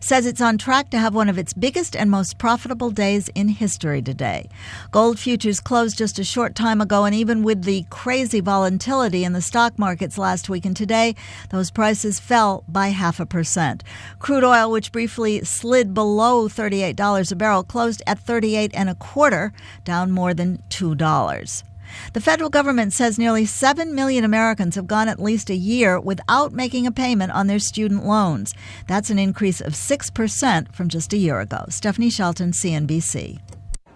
says it's on track to have one of its biggest and most profitable days in history today. Gold futures closed just a short time ago, and even with the crazy volatility in the stock markets last week and today, those prices fell by 0.5%. Crude oil, which briefly slid below $38 a barrel, closed at $38.25, down more than $2. The federal government says nearly 7 million Americans have gone at least a year without making a payment on their student loans. That's an increase of 6% from just a year ago. Stephanie Shelton, CNBC.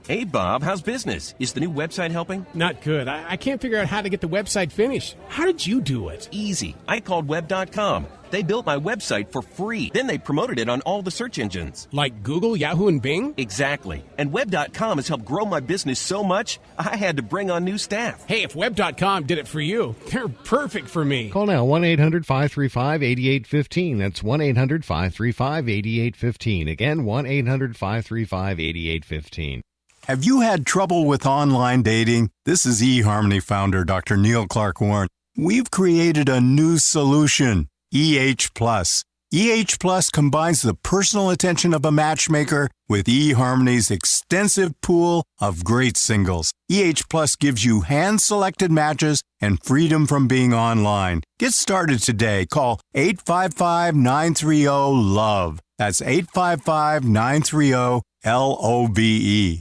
Hey, Bob, how's business? Is the new website helping? Not good. I can't figure out how to get the website finished. How did you do it? Easy. I called Web.com. They built my website for free. Then they promoted it on all the search engines. Like Google, Yahoo, and Bing? Exactly. And Web.com has helped grow my business so much, I had to bring on new staff. Hey, if Web.com did it for you, they're perfect for me. Call now, 1-800-535-8815. That's 1-800-535-8815. Again, 1-800-535-8815. Have you had trouble with online dating? This is eHarmony founder Dr. Neil Clark Warren. We've created a new solution, EH Plus. EH Plus combines the personal attention of a matchmaker with eHarmony's extensive pool of great singles. EH Plus gives you hand-selected matches and freedom from being online. Get started today. Call 855-930-LOVE. That's 855-930-LOVE.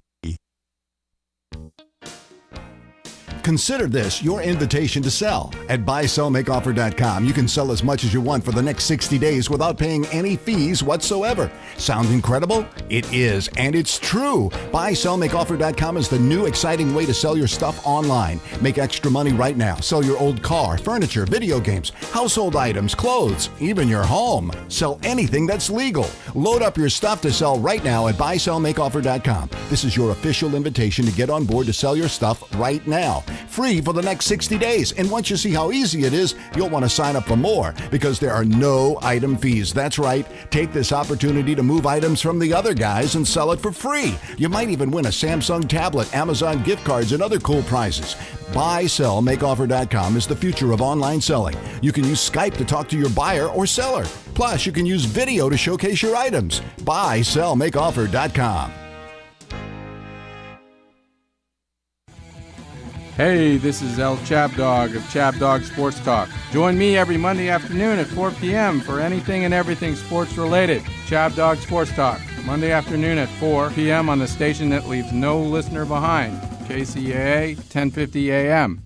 Consider this your invitation to sell. At buysellmakeoffer.com, you can sell as much as you want for the next 60 days without paying any fees whatsoever. Sound incredible? It is, and it's true. Buysellmakeoffer.com is the new exciting way to sell your stuff online. Make extra money right now. Sell your old car, furniture, video games, household items, clothes, even your home. Sell anything that's legal. Load up your stuff to sell right now at buysellmakeoffer.com. This is your official invitation to get on board to sell your stuff right now. Free for the next 60 days. And once you see how easy it is, you'll want to sign up for more because there are no item fees. That's right. Take this opportunity to move items from the other guys and sell it for free. You might even win a Samsung tablet, Amazon gift cards, and other cool prizes. BuySellMakeOffer.com is the future of online selling. You can use Skype to talk to your buyer or seller. Plus, you can use video to showcase your items. BuySellMakeOffer.com. Hey, this is El Chabdog of Chabdog Sports Talk. Join me every Monday afternoon at 4 p.m. for anything and everything sports related. Chabdog Sports Talk, Monday afternoon at 4 p.m. on the station that leaves no listener behind, KCAA 1050 AM.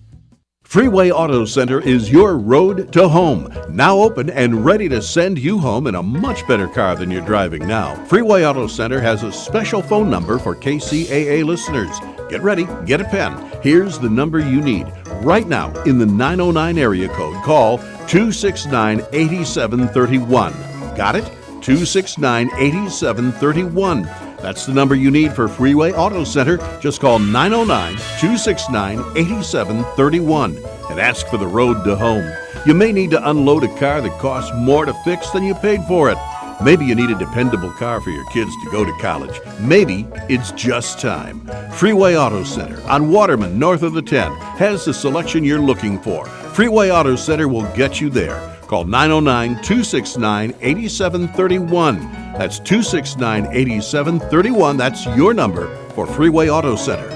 Freeway Auto Center is your road to home. Now open and ready to send you home in a much better car than you're driving now. Freeway Auto Center has a special phone number for KCAA listeners. Get ready, get a pen. Here's the number you need. Right now, in the 909 area code, call 269-8731. Got it? 269-8731. That's the number you need for Freeway Auto Center. Just call 909-269-8731 and ask for the road to home. You may need to unload a car that costs more to fix than you paid for it. Maybe you need a dependable car for your kids to go to college. Maybe it's just time. Freeway Auto Center on Waterman, north of the 10, has the selection you're looking for. Freeway Auto Center will get you there. Call 909-269-8731. That's 269-8731. That's your number for Freeway Auto Center.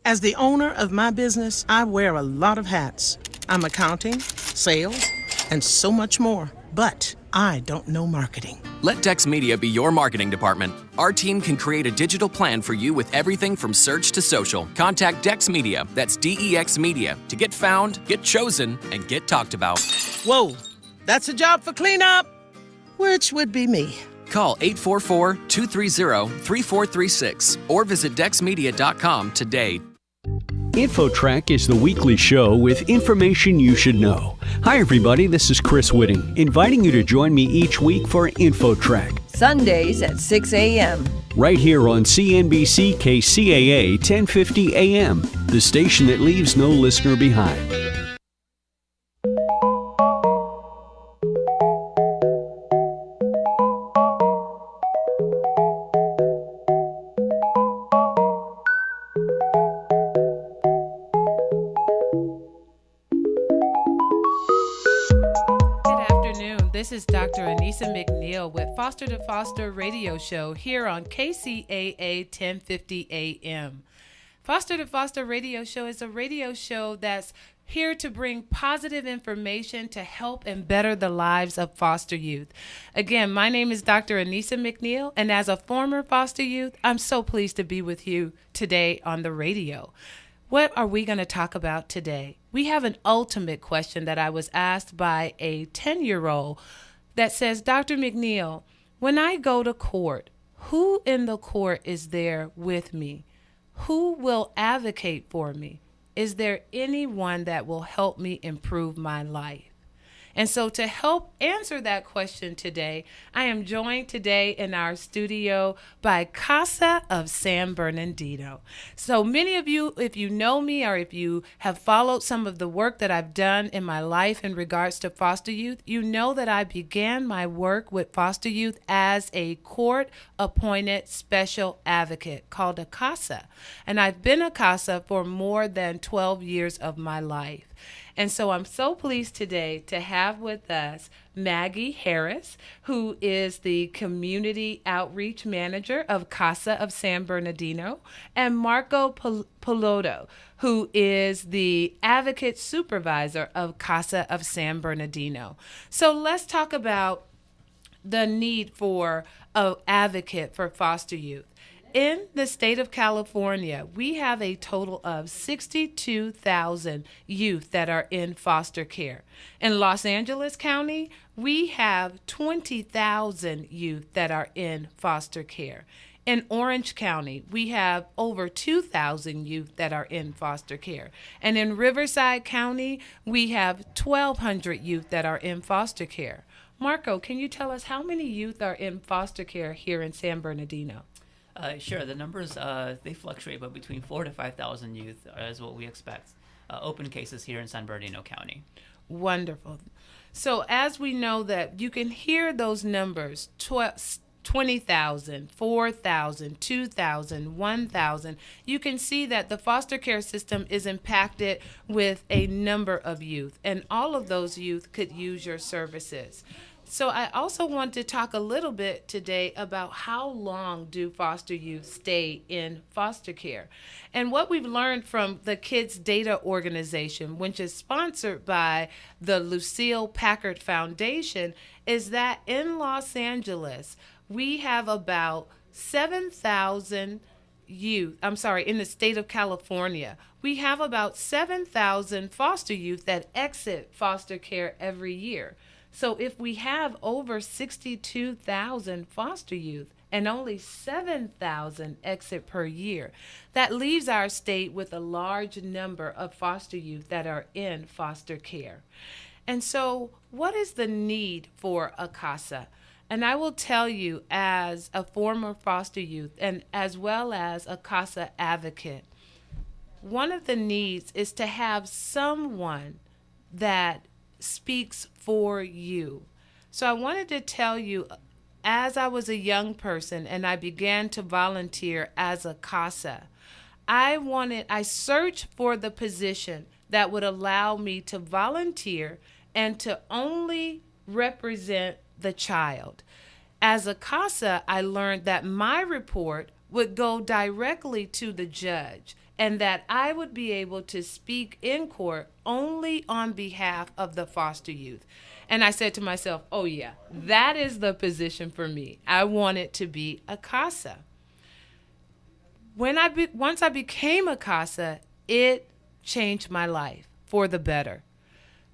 As the owner of my business, I wear a lot of hats. I'm accounting, sales, and so much more. But I don't know marketing. Let Dex Media be your marketing department. Our team can create a digital plan for you with everything from search to social. Contact Dex Media, that's DEX Media, to get found, get chosen, and get talked about. Whoa, that's a job for cleanup, which would be me. Call 844-230-3436 or visit dexmedia.com today. InfoTrack is the weekly show with information you should know. Hi, everybody. This is Chris Whitting, inviting you to join me each week for InfoTrack. Sundays at 6 a.m. Right here on CNBC KCAA 1050 AM, the station that leaves no listener behind. This This is Dr. Anissa McNeil with Foster to Foster radio show here on Kcaa 1050 AM. Foster to Foster radio show is a radio show that's here to bring positive information to help and better the lives of foster youth. Again, my name is Dr. Anissa McNeil, and as a former foster youth, I'm so pleased to be with you today on the radio. What are we going to talk about today? We have an ultimate question that I was asked by a 10-year-old that says, Dr. McNeil, when I go to court, who in the court is there with me? Who will advocate for me? Is there anyone that will help me improve my life? And so to help answer that question today, I am joined today in our studio by Kcaa of San Bernardino. So many of you, if you know me or if you have followed some of the work that I've done in my life in regards to foster youth, you know that I began my work with foster youth as a court-appointed special advocate called a Kcaa. And I've been a Kcaa for more than 12 years of my life. And so I'm so pleased today to have with us Maggie Harris, who is the Community Outreach Manager of Kcaa of San Bernardino, and Marco Piloto, who is the Advocate Supervisor of Kcaa of San Bernardino. So let's talk about the need for an advocate for foster youth. In the state of California, we have a total of 62,000 youth that are in foster care. In Los Angeles County, we have 20,000 youth that are in foster care. In Orange County, we have over 2,000 youth that are in foster care. And in Riverside County, we have 1,200 youth that are in foster care. Marco, can you tell us how many youth are in foster care here in San Bernardino? Sure. The numbers, they fluctuate, but between 4,000 to 5,000 youth is what we expect. Open cases here in San Bernardino County. Wonderful. So as we know that you can hear those numbers, 20,000, 4,000, 2,000, 1,000, you can see that the foster care system is impacted with a number of youth, and all of those youth could use your services. So I also want to talk a little bit today about how long do foster youth stay in foster care. And what we've learned from the Kids Data Organization, which is sponsored by the Lucille Packard Foundation, is that in Los Angeles, we have about 7,000 youth, in the state of California, we have about 7,000 foster youth that exit foster care every year. So if we have over 62,000 foster youth and only 7,000 exit per year, that leaves our state with a large number of foster youth that are in foster care. And so what is the need for a Kcaa? And I will tell you, as a former foster youth and as well as a Kcaa advocate, one of the needs is to have someone that speaks for you. So I wanted to tell you, as I was a young person and I began to volunteer as a Kcaa, I searched for the position that would allow me to volunteer and to only represent the child. As a Kcaa, I learned that my report would go directly to the judge, and that I would be able to speak in court only on behalf of the foster youth. And I said to myself, oh yeah, that is the position for me. I wanted to be a Kcaa. Once I became a Kcaa, it changed my life for the better.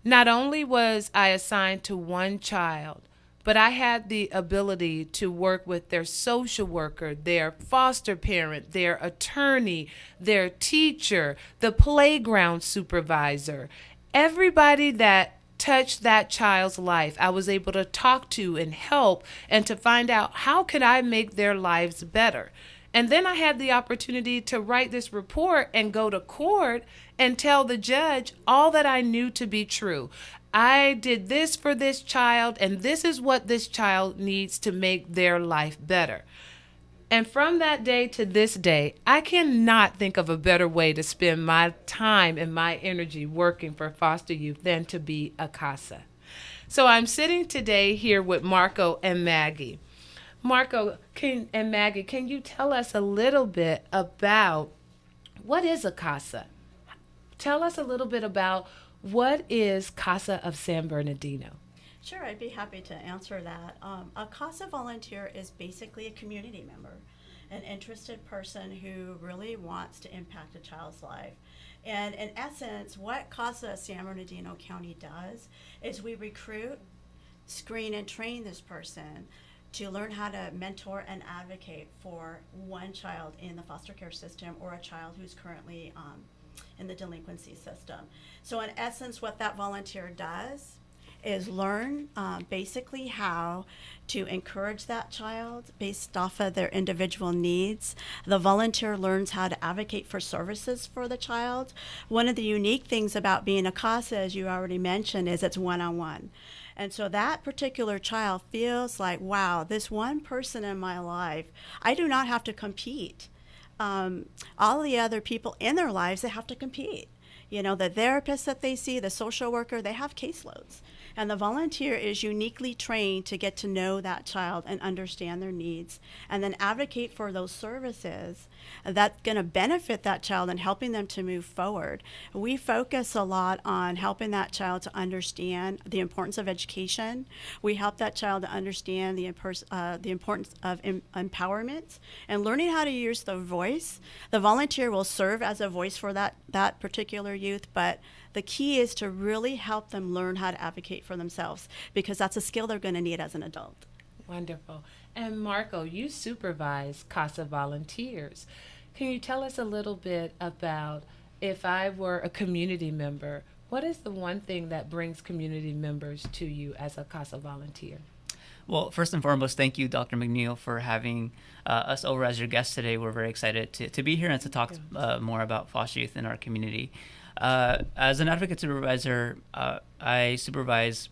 Not only was I assigned to one child, but I had the ability to work with their social worker, their foster parent, their attorney, their teacher, the playground supervisor. Everybody that touched that child's life, I was able to talk to and help and to find out how could I make their lives better. And then I had the opportunity to write this report and go to court and tell the judge all that I knew to be true. I did this for this child, and this is what this child needs to make their life better. And from that day to this day, I cannot think of a better way to spend my time and my energy working for foster youth than to be a Kcaa. So I'm sitting today here with Marco and Maggie. Marco and Maggie, can you tell us a little bit about what is a Kcaa? Tell us a little bit about what is Kcaa of San Bernardino. Sure, I'd be happy to answer that. A Kcaa volunteer is basically a community member, an interested person who really wants to impact a child's life. And in essence, what Kcaa San Bernardino County does is we recruit, screen, and train this person to learn how to mentor and advocate for one child in the foster care system or a child who's currently in the delinquency system. So in essence, what that volunteer does is learn basically how to encourage that child based off of their individual needs. The volunteer learns how to advocate for services for the child. One of the unique things about being a Kcaa, as you already mentioned, is it's one-on-one. And so that particular child feels like, wow, this one person in my life, I do not have to compete. All the other people in their lives, they have to compete. You know, the therapist that they see, the social worker, they have caseloads. And the volunteer is uniquely trained to get to know that child and understand their needs and then advocate for those services that's going to benefit that child and helping them to move forward. We focus a lot on helping that child to understand the importance of education. We help that child to understand the importance of empowerment and learning how to use the voice. The volunteer will serve as a voice for that particular youth, but the key is to really help them learn how to advocate for themselves because that's a skill they're going to need as an adult. Wonderful. And Marco, you supervise Kcaa volunteers. Can you tell us a little bit about, if I were a community member, what is the one thing that brings community members to you as a Kcaa volunteer? Well, first and foremost, thank you, Dr. McNeil, for having us over as your guests today. We're very excited to be here and to talk more about foster youth in our community. As an advocate supervisor, I supervise,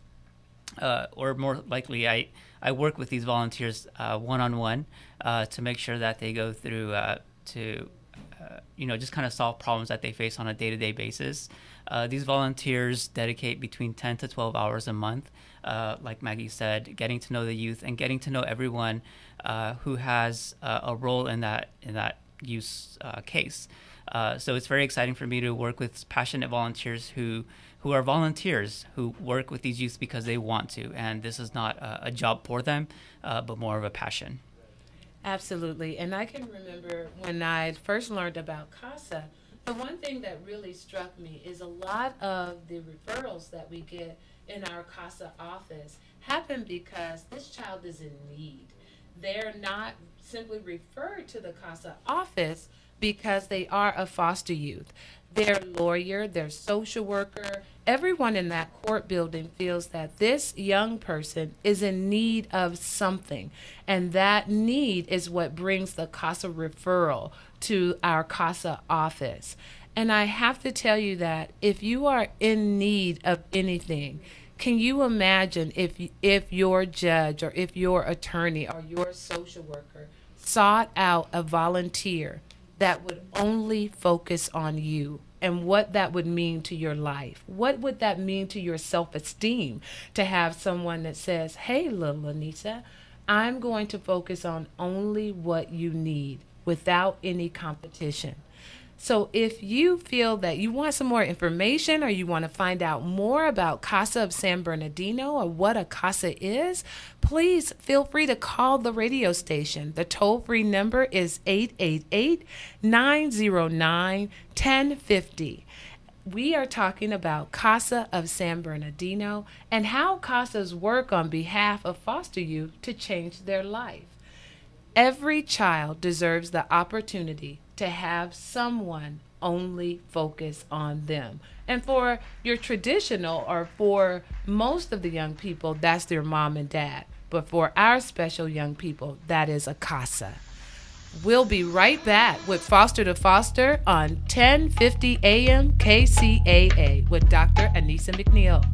or more likely, I work with these volunteers one-on-one to make sure that they go through just kind of solve problems that they face on a day-to-day basis. These volunteers dedicate between 10 to 12 hours a month, like Maggie said, getting to know the youth and getting to know everyone who has a role in that youth's case. So it's very exciting for me to work with passionate volunteers who are volunteers, who work with these youth because they want to. And this is not a job for them, but more of a passion. Absolutely. And I can remember when I first learned about Kcaa, the one thing that really struck me is a lot of the referrals that we get in our Kcaa office happen because this child is in need. They're not simply referred to the Kcaa office because they are a foster youth. Their lawyer, their social worker, everyone in that court building feels that this young person is in need of something. And that need is what brings the Kcaa referral to our Kcaa office. And I have to tell you that if you are in need of anything, can you imagine if your judge or if your attorney or your social worker sought out a volunteer that would only focus on you and what that would mean to your life? What would that mean to your self-esteem to have someone that says, hey, little Anissa, I'm going to focus on only what you need without any competition? So if you feel that you want some more information or you want to find out more about Kcaa of San Bernardino or what a Kcaa is, please feel free to call the radio station. The toll-free number is 888-909-1050. We are talking about Kcaa of San Bernardino and how Kcaas work on behalf of foster youth to change their life. Every child deserves the opportunity to have someone only focus on them. And for your traditional, or for most of the young people, that's their mom and dad. But for our special young people, that is a Kcaa. We'll be right back with Foster to Foster on 1050 AM KCAA with Dr. Anissa McNeil.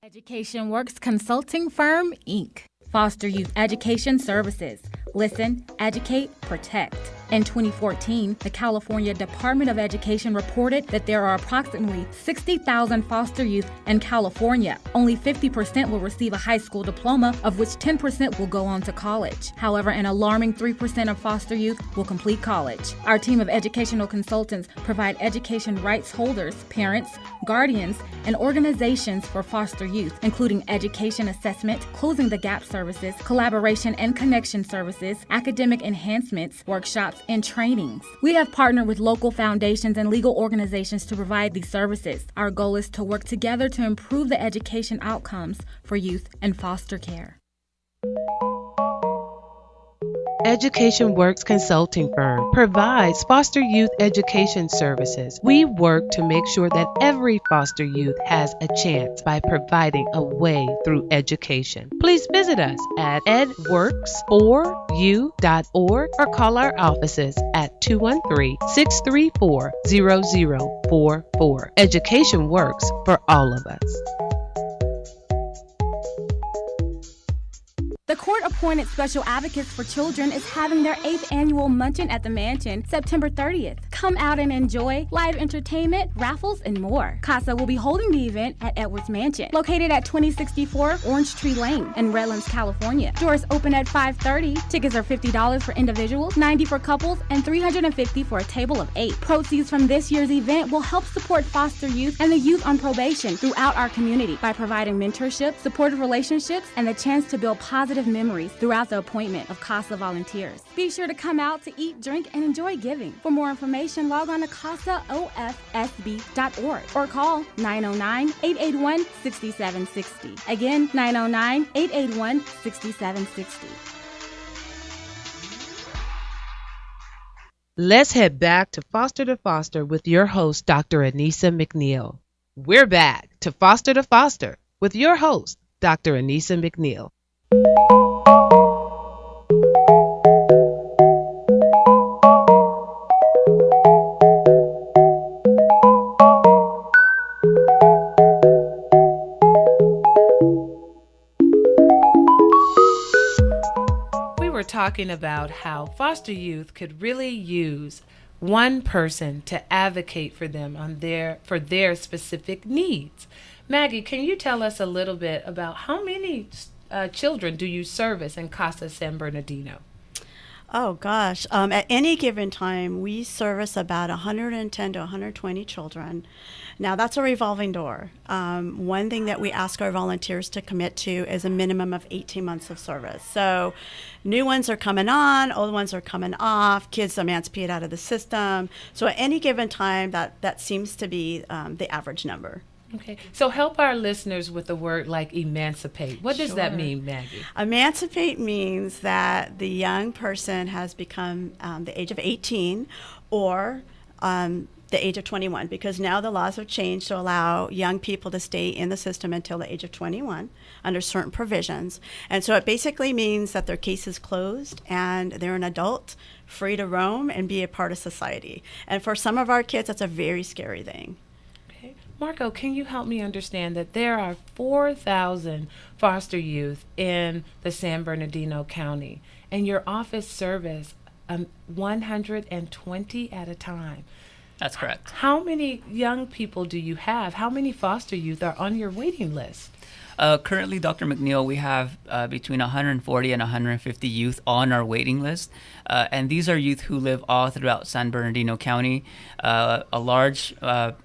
Education Works Consulting Firm, Inc. Foster Youth Education Services. Listen, educate, protect. In 2014, the California Department of Education reported that there are approximately 60,000 foster youth in California. Only 50% will receive a high school diploma, of which 10% will go on to college. However, an alarming 3% of foster youth will complete college. Our team of educational consultants provide education rights holders, parents, guardians, and organizations for foster youth, including education assessment, closing the gap services, collaboration and connection services, academic enhancements, workshops, and trainings. We have partnered with local foundations and legal organizations to provide these services. Our goal is to work together to improve the education outcomes for youth in foster care. Education Works consulting firm provides foster youth education services. We work to make sure that every foster youth has a chance by providing a way through education. Please visit us at edworks4u.org or call our offices at 213-634-0044. Education works for all of us. The court-appointed Special Advocates for Children is having their 8th annual Munchin at the Mansion, September 30th. Come out and enjoy live entertainment, raffles, and more. Kcaa will be holding the event at Edwards Mansion, located at 2064 Orange Tree Lane in Redlands, California. Doors open at 5:30. Tickets are $50 for individuals, $90 for couples, and $350 for a table of 8. Proceeds from this year's event will help support foster youth and the youth on probation throughout our community by providing mentorship, supportive relationships, and the chance to build positive memories throughout the appointment of Kcaa volunteers. Be sure to come out to eat, drink, and enjoy giving. For more information, log on to kcaaofsb.org or call 909-881-6760. Again, 909-881-6760. Let's head back to Foster with your host, Dr. Anissa McNeil. We're back to Foster with your host, Dr. Anissa McNeil. We were talking about how foster youth could really use one person to advocate for them for their specific needs. Maggie, can you tell us a little bit about how many children do you service in Kcaa San Bernardino? Oh, gosh. At any given time, we service about 110 to 120 children. Now, that's a revolving door. One thing that we ask our volunteers to commit to is a minimum of 18 months of service. So new ones are coming on, old ones are coming off, kids emancipate out of the system. So at any given time, that seems to be the average number. Okay, so help our listeners with a word like emancipate. What does that mean, Maggie? Emancipate means that the young person has become the age of 18 or the age of 21, because now the laws have changed to allow young people to stay in the system until the age of 21 under certain provisions. And so it basically means that their case is closed and they're an adult, free to roam and be a part of society. And for some of our kids, that's a very scary thing. Marco, can you help me understand that there are 4,000 foster youth in the San Bernardino County, and your office service 120 at a time? That's correct. How many young people do you have? How many foster youth are on your waiting list? Currently, Dr. McNeil, we have between 140 and 150 youth on our waiting list. And these are youth who live all throughout San Bernardino County. A large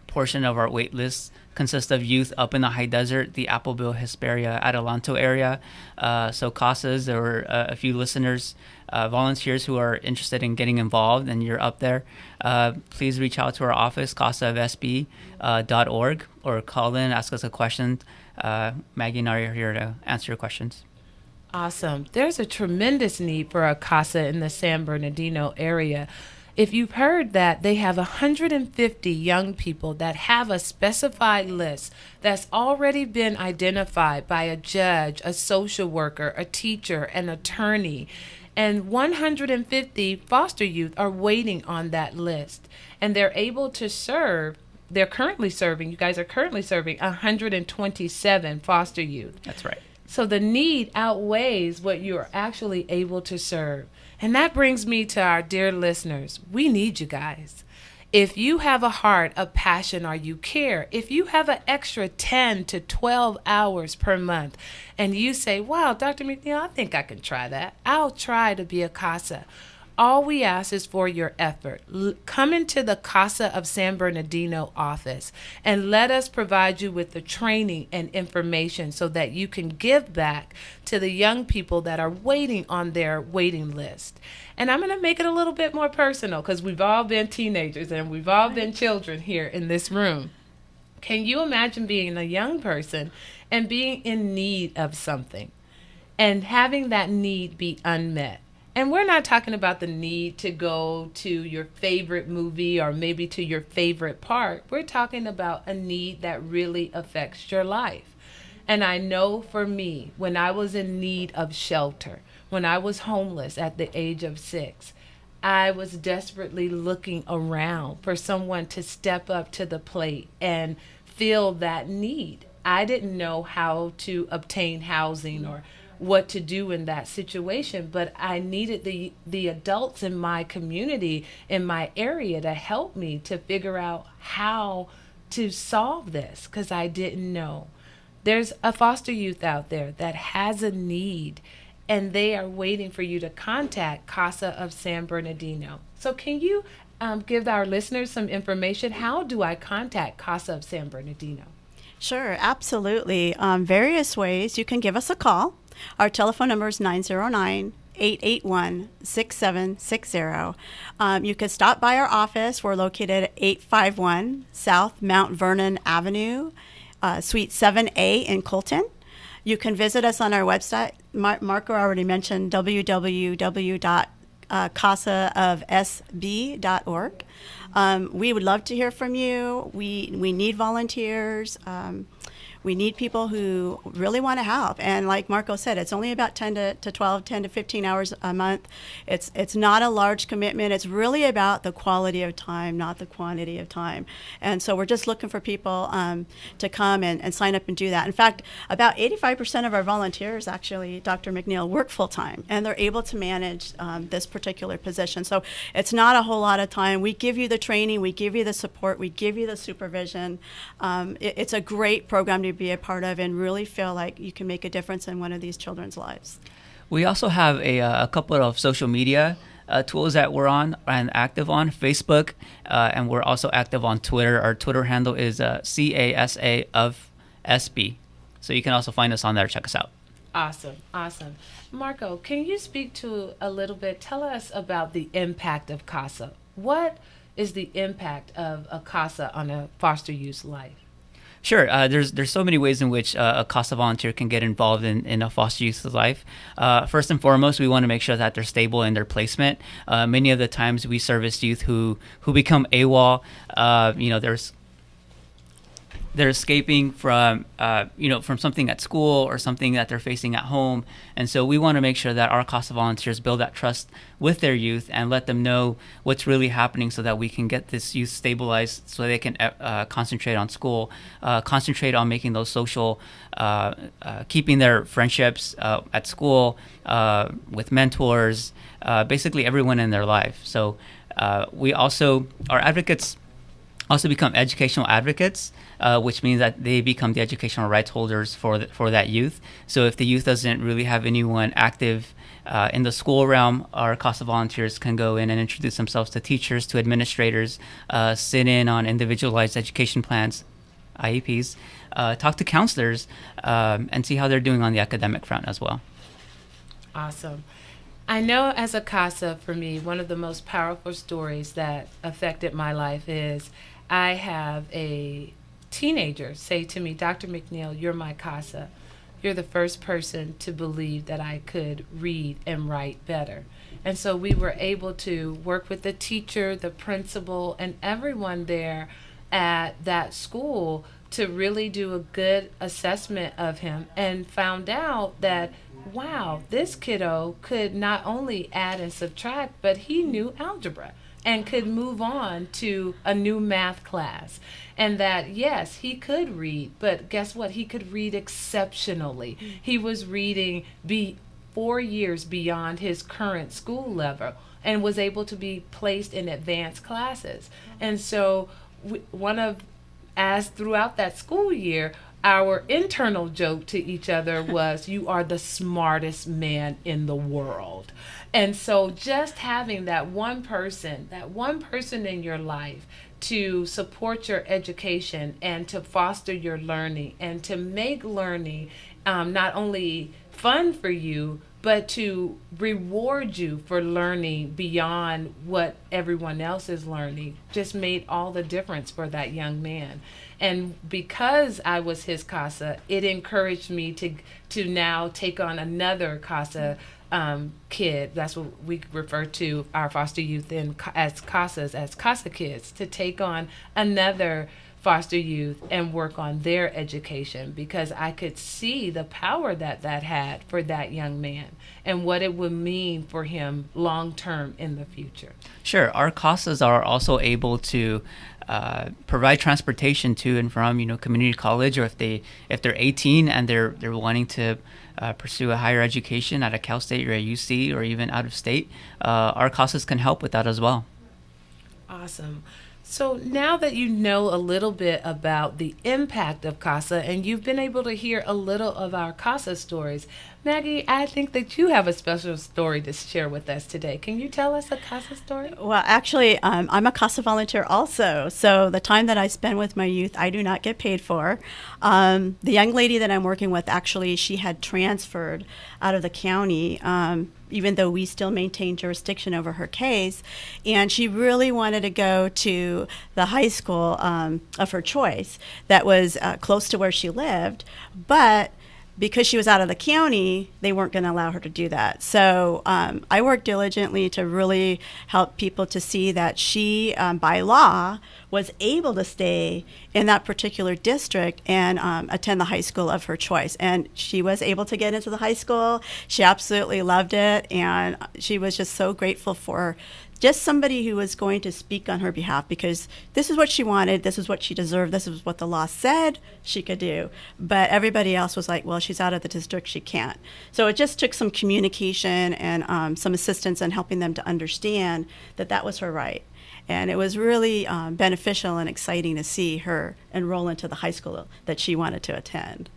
portion of our wait list consists of youth up in the high desert, the Appleville, Hesperia, Adelanto area. So Kcaa's, there were a few listeners, volunteers who are interested in getting involved, and you're up there. Please reach out to our office, kcaaofsb.org, or call in, ask us a question. Maggie and I are here to answer your questions. Awesome. There's a tremendous need for a Kcaa in the San Bernardino area. If you've heard that, they have 150 young people that have a specified list that's already been identified by a judge, a social worker, a teacher, an attorney. And 150 foster youth are waiting on that list. And they're able to serve. You guys are currently serving 127 foster youth. That's right. So the need outweighs what you're actually able to serve. And that brings me to our dear listeners. We need you guys. If you have a heart, a passion, or you care, if you have an extra 10 to 12 hours per month, and you say, wow, Dr. McNeil, I think I can try that. I'll try to be a Kcaa. All we ask is for your effort. Come into the Kcaa of San Bernardino office and let us provide you with the training and information so that you can give back to the young people that are waiting on their waiting list. And I'm going to make it a little bit more personal because we've all been teenagers and we've all been children here in this room. Can you imagine being a young person and being in need of something and having that need be unmet? And we're not talking about the need to go to your favorite movie or maybe to your favorite park. We're talking about a need that really affects your life. And I know for me, when I was in need of shelter, when I was homeless at the age of 6, I was desperately looking around for someone to step up to the plate and fill that need. I didn't know how to obtain housing or what to do in that situation, but I needed the adults in my community, in my area, to help me to figure out how to solve this because I didn't know. There's a foster youth out there that has a need and they are waiting for you to contact Kcaa of San Bernardino. So can you give our listeners some information? How do I contact Kcaa of San Bernardino? Sure, absolutely. Various ways. You can give us a call. Our telephone number is 909-881-6760. You can stop by our office. We're located at 851 South Mount Vernon Avenue, Suite 7A in Colton. You can visit us on our website. Marco already mentioned www.kcaofsb.org. We would love to hear from you. We need volunteers. We need people who really want to help. And like Marco said, it's only about 10 to 12, 10 to 15 hours a month. It's not a large commitment. It's really about the quality of time, not the quantity of time. And so we're just looking for people to come and sign up and do that. In fact, about 85% of our volunteers actually, Dr. McNeil, work full-time, and they're able to manage this particular position. So it's not a whole lot of time. We give you the training. We give you the support. We give you the supervision. It's a great program to be a part of and really feel like you can make a difference in one of these children's lives. We also have a couple of social media tools that we're on and active on Facebook, and we're also active on Twitter. Our Twitter handle is Kcaa of SB. So you can also find us on there. Check us out. Awesome. Marco, can you speak to a little bit, tell us about the impact of Kcaa. What is the impact of a Kcaa on a foster youth's life? Sure. There's so many ways in which a Kcaa volunteer can get involved in a foster youth's life. First and foremost, we want to make sure that they're stable in their placement. Many of the times we service youth who become AWOL. They're escaping from from something at school or something that they're facing at home, and so we want to make sure that our Kcaa volunteers build that trust with their youth and let them know what's really happening, so that we can get this youth stabilized, so they can concentrate on school, concentrate on making those social, keeping their friendships at school, with mentors, basically everyone in their life. So our advocates also become educational advocates, which means that they become the educational rights holders for that youth. So if the youth doesn't really have anyone active in the school realm, our Kcaa volunteers can go in and introduce themselves to teachers, to administrators, sit in on individualized education plans, IEPs, talk to counselors, and see how they're doing on the academic front as well. Awesome. I know as a Kcaa, for me, one of the most powerful stories that affected my life is I have a teenager say to me, Dr. McNeil, you're my Kcaa. You're the first person to believe that I could read and write better. And so we were able to work with the teacher, the principal, and everyone there at that school to really do a good assessment of him, and found out that, wow, this kiddo could not only add and subtract, but he knew algebra and could move on to a new math class. And that, yes, he could read, but guess what? He could read exceptionally. He was reading 4 years beyond his current school level and was able to be placed in advanced classes. And so as throughout that school year, our internal joke to each other was, "You are the smartest man in the world." And so just having that one person in your life to support your education and to foster your learning and to make learning not only fun for you, but to reward you for learning beyond what everyone else is learning, just made all the difference for that young man. And because I was his Kcaa, it encouraged me to now take on another Kcaa kid. That's what we refer to our foster youth as Kcaas, as Kcaa kids, to take on another foster youth and work on their education, because I could see the power that had for that young man and what it would mean for him long term in the future. Sure. Our Kcaas are also able to provide transportation to and from, community college, or if they're 18 and they're wanting to pursue a higher education at a Cal State or a UC or even out of state, our Kcaas can help with that as well. Awesome. So now that you know a little bit about the impact of Kcaa and you've been able to hear a little of our Kcaa stories, Maggie, I think that you have a special story to share with us today. Can you tell us a Kcaa story? Well, actually, I'm a Kcaa volunteer also. So the time that I spend with my youth, I do not get paid for. The young lady that I'm working with, actually, she had transferred out of the county, even though we still maintain jurisdiction over her case. And she really wanted to go to the high school of her choice that was close to where she lived. But because she was out of the county, they weren't going to allow her to do that. So I worked diligently to really help people to see that she, by law, was able to stay in that particular district and attend the high school of her choice. And she was able to get into the high school. She absolutely loved it, and she was just so grateful for just somebody who was going to speak on her behalf, because this is what she wanted, this is what she deserved, this is what the law said she could do. But everybody else was like, well, she's out of the district, she can't. So it just took some communication and some assistance in helping them to understand that that was her right. And it was really beneficial and exciting to see her enroll into the high school that she wanted to attend.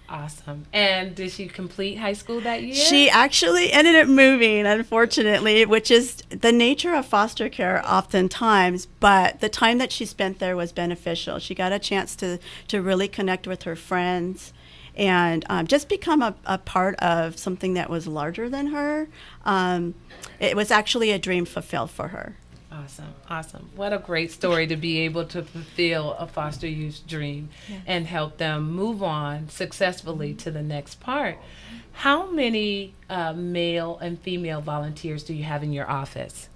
Awesome. And did she complete high school that year? She actually ended up moving, unfortunately, which is the nature of foster care oftentimes, but the time that she spent there was beneficial. She got a chance to really connect with her friends and just become a part of something that was larger than her. It was actually a dream fulfilled for her. Awesome. What a great story to be able to fulfill a foster youth's dream and help them move on successfully to the next part. How many male and female volunteers do you have in your office?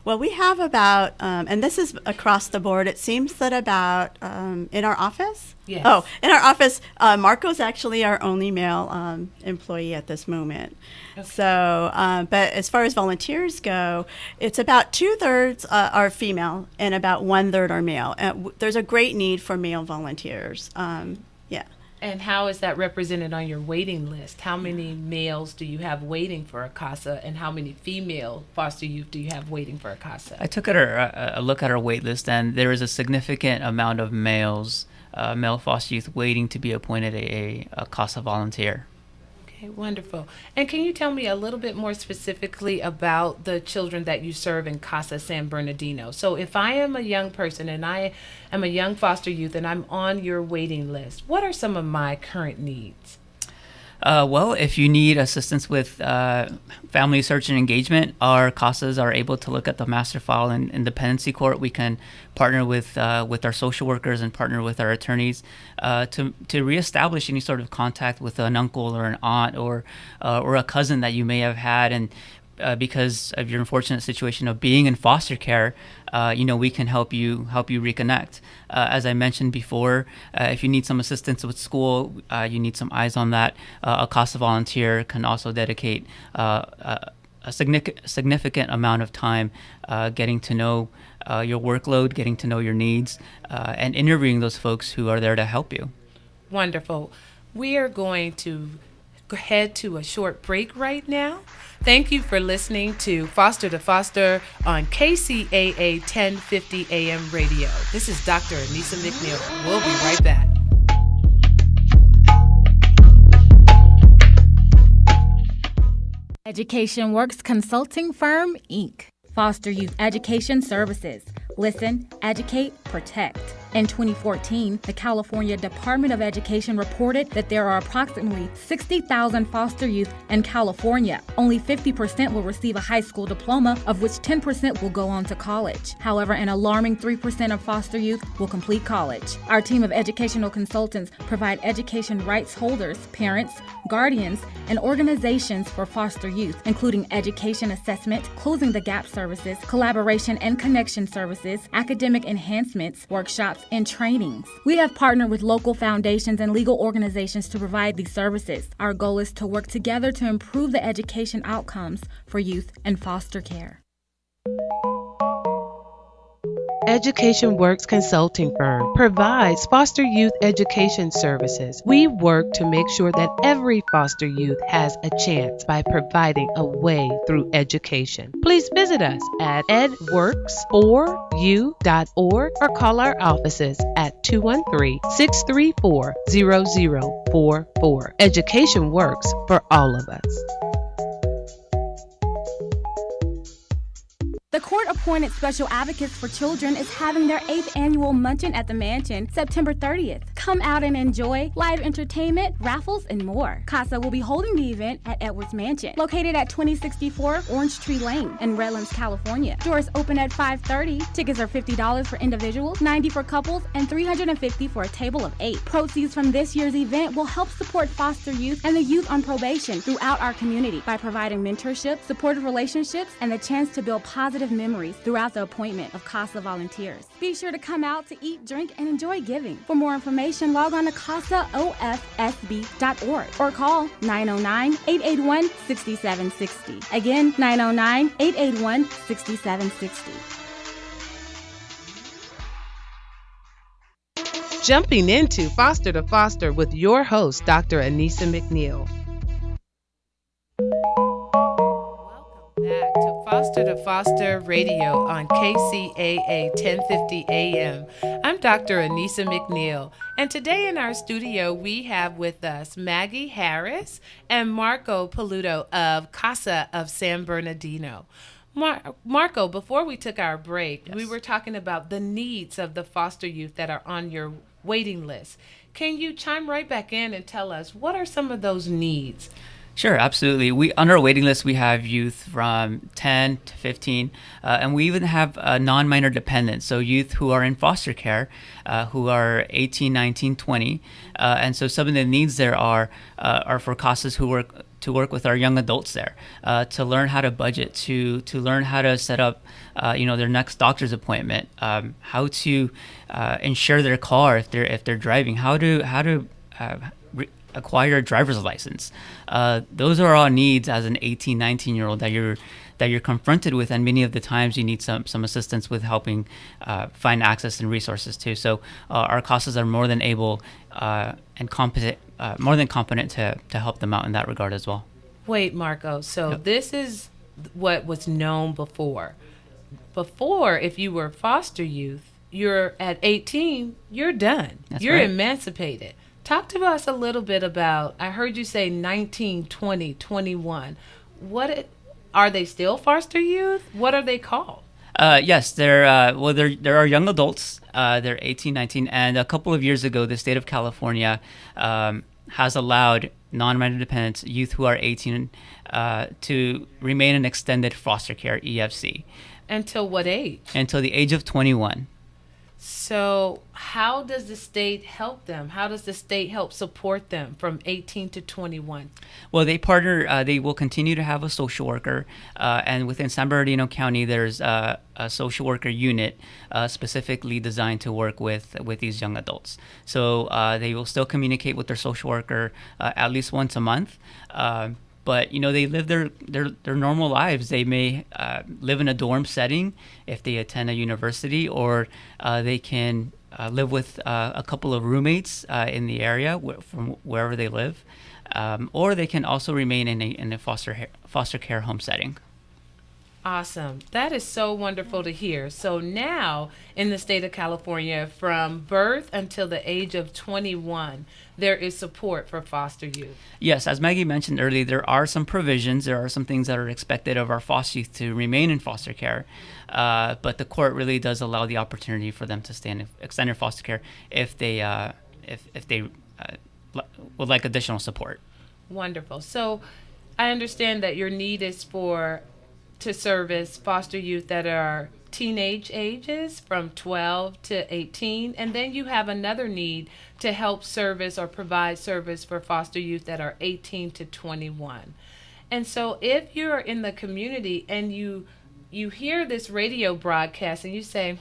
Well, we have about, and this is across the board, it seems that about, in our office? Yes. Oh, in our office, Marco's actually our only male employee at this moment. Okay. So, but as far as volunteers go, it's about 2/3 are female and about 1/3 are male. There's a great need for male volunteers. Yeah. And how is that represented on your waiting list? How many males do you have waiting for a Kcaa, and how many female foster youth do you have waiting for a Kcaa? I took a look at our wait list, and there is a significant amount of male foster youth waiting to be appointed a Kcaa volunteer. Okay, wonderful. And can you tell me a little bit more specifically about the children that you serve in Kcaa San Bernardino? So if I am a young person and I am a young foster youth and I'm on your waiting list, what are some of my current needs? Well, if you need assistance with family search and engagement, our Kcaas are able to look at the master file in dependency court. We can partner with our social workers and partner with our attorneys to reestablish any sort of contact with an uncle or an aunt or a cousin that you may have had, and because of your unfortunate situation of being in foster care, we can help you reconnect. As I mentioned before, if you need some assistance with school, you need some eyes on that. A Kcaa volunteer can also dedicate a significant amount of time getting to know your workload, getting to know your needs, and interviewing those folks who are there to help you. Wonderful. We are going to head to a short break right now. Thank you for listening to Foster on KCAA 1050 AM radio. This is Dr. Anissa McNeil. We'll be right back. Education Works Consulting Firm, Inc. Foster Youth Education Services. Listen, educate, protect. In 2014, the California Department of Education reported that there are approximately 60,000 foster youth in California. Only 50% will receive a high school diploma, of which 10% will go on to college. However, an alarming 3% of foster youth will complete college. Our team of educational consultants provide education rights holders, parents, guardians, and organizations for foster youth, including education assessment, closing the gap services, collaboration and connection services, academic enhancements, workshops, and trainings. We have partnered with local foundations and legal organizations to provide these services. Our goal is to work together to improve the education outcomes for youth in foster care. Education Works Consulting Firm provides foster youth education services. We work to make sure that every foster youth has a chance by providing a way through education. Please visit us at edworks4u.org or call our offices at 213-634-0044. Education works for all of us. The court-appointed Special Advocates for Children is having their 8th annual Munchin at the Mansion, September 30th. Come out and enjoy live entertainment, raffles, and more. Kcaa will be holding the event at Edwards Mansion, located at 2064 Orange Tree Lane in Redlands, California. Doors open at 5:30. Tickets are $50 for individuals, $90 for couples, and $350 for a table of 8. Proceeds from this year's event will help support foster youth and the youth on probation throughout our community by providing mentorship, supportive relationships, and the chance to build positive memories throughout the appointment of Kcaa volunteers. Be sure to come out to eat, drink, and enjoy giving. For more information, log on to CCAAofsb.org or call 909-881-6760. Again, 909-881-6760. Jumping into Foster to Foster with your host, Dr. Anissa McNeil. Back to Foster Radio on KCAA 1050 AM. I'm Dr. Anissa McNeil, and today in our studio we have with us Maggie Harris and Marco Paluto of Kcaa of San Bernardino. Marco, before we took our break, we were talking about the needs of the foster youth that are on your waiting list. Can you chime right back in and tell us what are some of those needs? Sure, absolutely. On our waiting list, we have youth from 10 to 15, and we even have non-minor dependents, so youth who are in foster care, who are 18, 19, 20. And so some of the needs there are for CASAs who work with our young adults there, to learn how to budget, to learn how to set up, their next doctor's appointment, how to insure their car if they're driving, how to acquire a driver's license. Those are all needs as an 18, 19-year-old that you're confronted with, and many of the times you need some assistance with helping find access and resources too. So our CASAs are more than able and competent, more than competent to help them out in that regard as well. Wait, Marco. So This is what was known before. Before, if you were foster youth, you're at 18, you're done. You're right. Emancipated. Talk to us a little bit about, I heard you say 19, 20, 21. Are they still foster youth? What are they called? Yes, there are young adults. They're 18, 19, and a couple of years ago, the state of California has allowed non-minor dependents, youth who are 18, to remain in extended foster care, EFC. Until what age? Until the age of 21. So how does the state help them? How does the state help support them from 18 to 21? Well, they partner. They will continue to have a social worker, and within San Bernardino County, there's a social worker unit specifically designed to work with these young adults. So they will still communicate with their social worker at least once a month. But they live their normal lives. They may live in a dorm setting if they attend a university, or they can live with a couple of roommates in the area from wherever they live. or they can also remain in a foster care home setting. Awesome. That is so wonderful to hear. So now in the state of California, from birth until the age of 21, there is support for foster youth. Yes, as Maggie mentioned earlier, there are some provisions. There are some things that are expected of our foster youth to remain in foster care. But the court really does allow the opportunity for them to stay in extended foster care if they would like additional support. Wonderful. So I understand that your need is to service foster youth that are teenage ages from 12 to 18, and then you have another need to help service or provide service for foster youth that are 18 to 21. And so if you're in the community and you hear this radio broadcast and you say,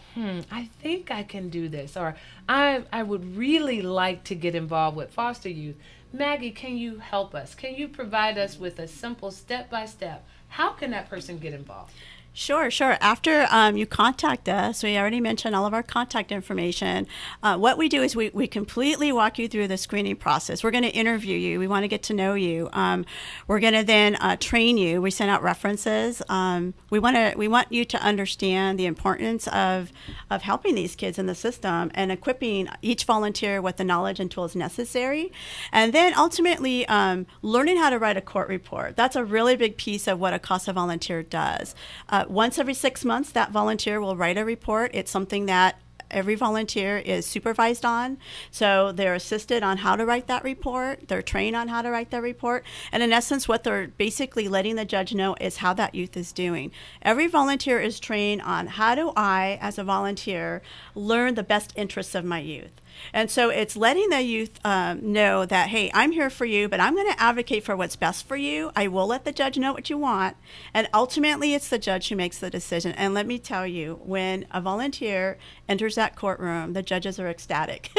I think I can do this, or I would really like to get involved with foster youth, Maggie, can you help us? Can you provide us with a simple step-by-step? How can that person get involved? Sure. After you contact us, we already mentioned all of our contact information. What we do is we completely walk you through the screening process. We're going to interview you. We want to get to know you. We're going to then train you. We send out references. We want you to understand the importance of helping these kids in the system and equipping each volunteer with the knowledge and tools necessary. And then ultimately learning how to write a court report. That's a really big piece of what a Kcaa volunteer does. Once every 6 months, that volunteer will write a report. It's something that every volunteer is supervised on. So they're assisted on how to write that report. They're trained on how to write that report. And in essence, what they're basically letting the judge know is how that youth is doing. Every volunteer is trained on how do I, as a volunteer, learn the best interests of my youth. And so it's letting the youth know that, hey, I'm here for you, but I'm going to advocate for what's best for you. I will let the judge know what you want. And ultimately, it's the judge who makes the decision. And let me tell you, when a volunteer enters that courtroom, the judges are ecstatic.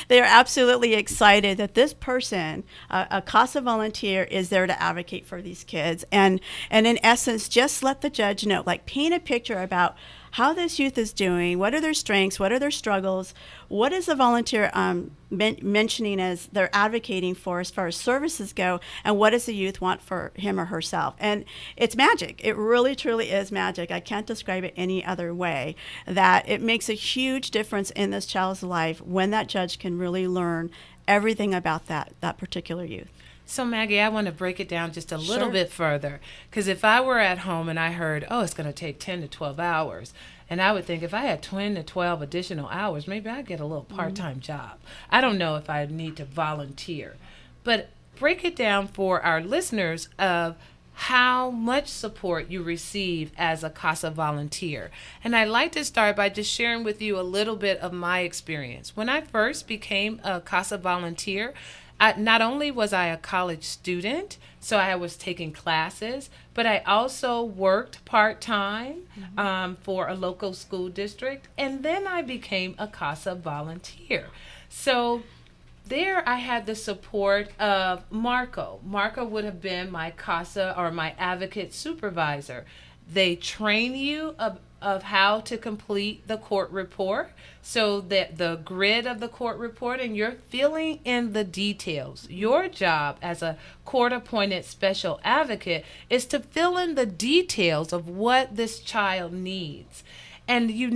They are absolutely excited that this person, a Kcaa volunteer, is there to advocate for these kids. And in essence, just let the judge know, like paint a picture about how this youth is doing, what are their strengths, what are their struggles, what is the volunteer mentioning as they're advocating for as far as services go, and what does the youth want for him or herself. And it's magic. It really, truly is magic. I can't describe it any other way, that it makes a huge difference in this child's life when that judge can really learn everything about that particular youth. So, Maggie, I want to break it down just a little bit further, because if I were at home and I heard, it's going to take 10 to 12 hours, and I would think if I had 10 to 12 additional hours, maybe I'd get a little part-time job. I don't know if I need to volunteer. But break it down for our listeners of how much support you receive as a Kcaa volunteer. And I'd like to start by just sharing with you a little bit of my experience. When I first became a Kcaa volunteer, not only was I a college student, so I was taking classes, but I also worked part-time for a local school district, and then I became a Kcaa volunteer. So there I had the support of Marco. Marco would have been my Kcaa or my advocate supervisor. They train you of how to complete the court report, so that the grid of the court report, and you're filling in the details. Your job as a court-appointed special advocate is to fill in the details of what this child needs. And you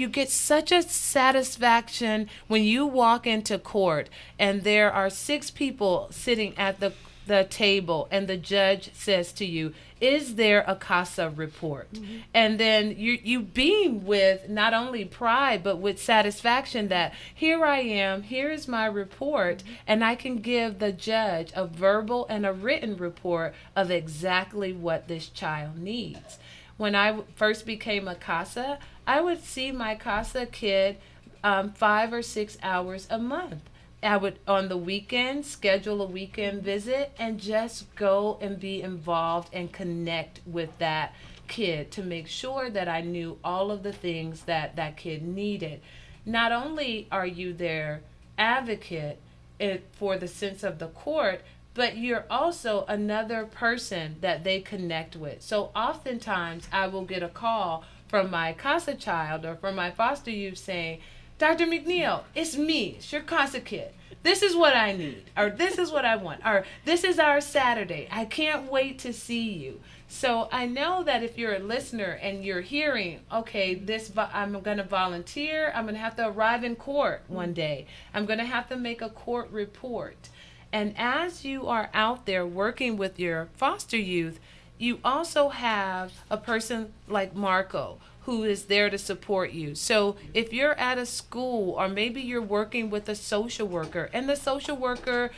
get such a satisfaction when you walk into court and there are 6 people sitting at the table and the judge says to you, is there a Kcaa report? And then you beam with not only pride, but with satisfaction that here I am, here is my report, and I can give the judge a verbal and a written report of exactly what this child needs. When I first became a Kcaa, I would see my Kcaa kid 5 or 6 hours a month. I would, on the weekend, schedule a weekend visit and just go and be involved and connect with that kid to make sure that I knew all of the things that that kid needed. Not only are you their advocate for the sense of the court, but you're also another person that they connect with. So oftentimes I will get a call from my Kcaa child or from my foster youth saying, Dr. McNeil, it's me. It's your Kcaa kid. This is what I need, or this is what I want, or this is our Saturday. I can't wait to see you. So I know that if you're a listener and you're hearing, okay, I'm going to volunteer. I'm going to have to arrive in court one day. I'm going to have to make a court report. And as you are out there working with your foster youth, you also have a person like Marco who is there to support you. So if you're at a school, or maybe you're working with a social worker, and the social worker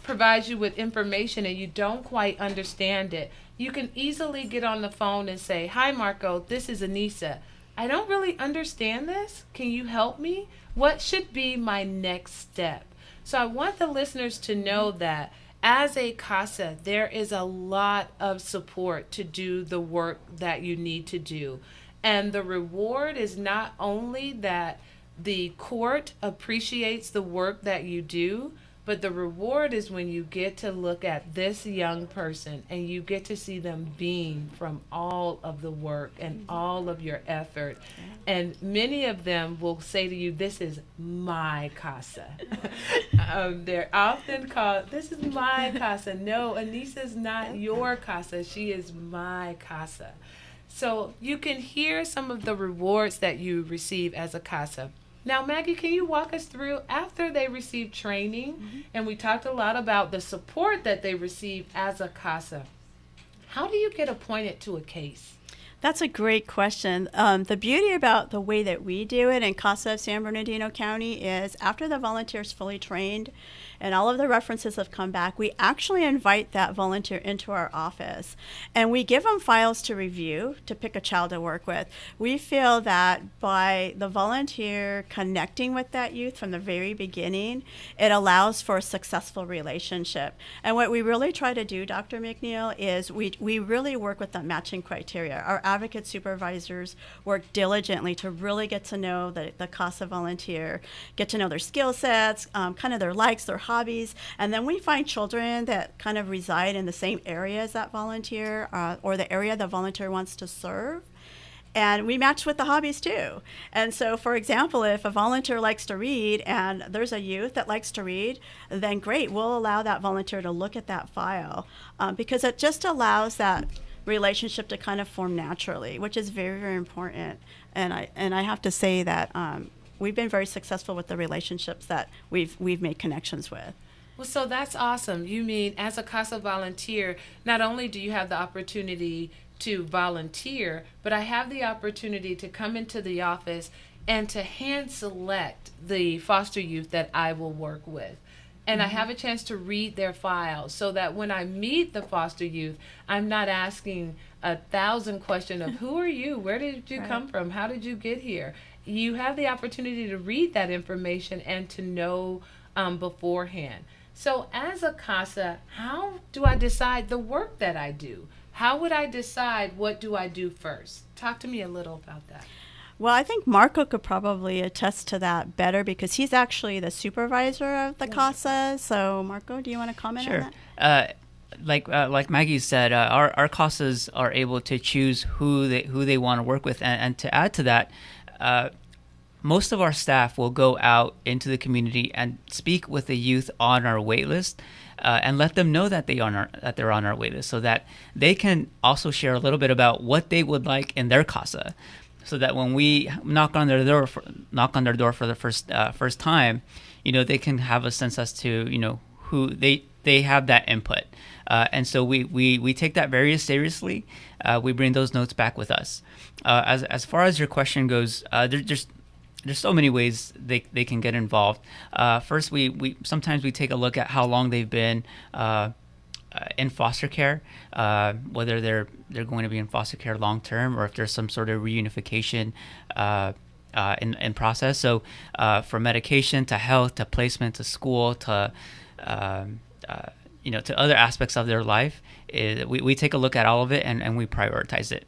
provides you with information and you don't quite understand it, you can easily get on the phone and say, "Hi, Marco, this is Anissa. I don't really understand this. Can you help me? What should be my next step?" So I want the listeners to know that as a Kcaa, there is a lot of support to do the work that you need to do. And the reward is not only that the court appreciates the work that you do, but the reward is when you get to look at this young person and you get to see them beam from all of the work and all of your effort. And many of them will say to you, "This is my Kcaa." They're often called, "This is my Kcaa." No, Anissa's not your Kcaa. She is my Kcaa. So you can hear some of the rewards that you receive as a Kcaa. Now, Maggie, can you walk us through, after they receive training, and we talked a lot about the support that they receive as a Kcaa, how do you get appointed to a case? That's a great question. The beauty about the way that we do it in Kcaa of San Bernardino County is after the volunteer is fully trained and all of the references have come back, we actually invite that volunteer into our office and we give them files to review to pick a child to work with. We feel that by the volunteer connecting with that youth from the very beginning, it allows for a successful relationship. And what we really try to do, Dr. McNeil, is we really work with the matching criteria. Our advocate supervisors work diligently to really get to know the Kcaa volunteer, get to know their skill sets, kind of their likes, their hobbies, and then we find children that kind of reside in the same area as that volunteer or the area the volunteer wants to serve. And we match with the hobbies too. And so, for example, if a volunteer likes to read and there's a youth that likes to read, then great, we'll allow that volunteer to look at that file because it just allows that relationship to kind of form naturally, which is very, very important. And I have to say that we've been very successful with the relationships that we've made connections with. Well, so that's awesome. You mean as a Kcaa volunteer, not only do you have the opportunity to volunteer, but I have the opportunity to come into the office and to hand select the foster youth that I will work with. And I have a chance to read their files so that when I meet the foster youth, I'm not asking 1,000 questions of who are you? Where did you come from? How did you get here? You have the opportunity to read that information and to know beforehand. So as a Kcaa, how do I decide the work that I do? How would I decide what do I do first? Talk to me a little about that. Well, I think Marco could probably attest to that better because he's actually the supervisor of the Kcaa. So, Marco, do you want to comment on that? Like Maggie said, our Kcaas are able to choose who they want to work with, and to add to that, most of our staff will go out into the community and speak with the youth on our wait list. And let them know that they're on our wait list, so that they can also share a little bit about what they would like in their Kcaa. So that when we knock on their door for the first time, they can have a sense as to who they have that input, and so we take that very seriously. We bring those notes back with us. As far as your question goes, there's so many ways they can get involved. First, we sometimes we take a look at how long they've been in foster care, whether they're going to be in foster care long term or if there's some sort of reunification in process. So from medication to health to placement to school to to other aspects of their life, we take a look at all of it and we prioritize it.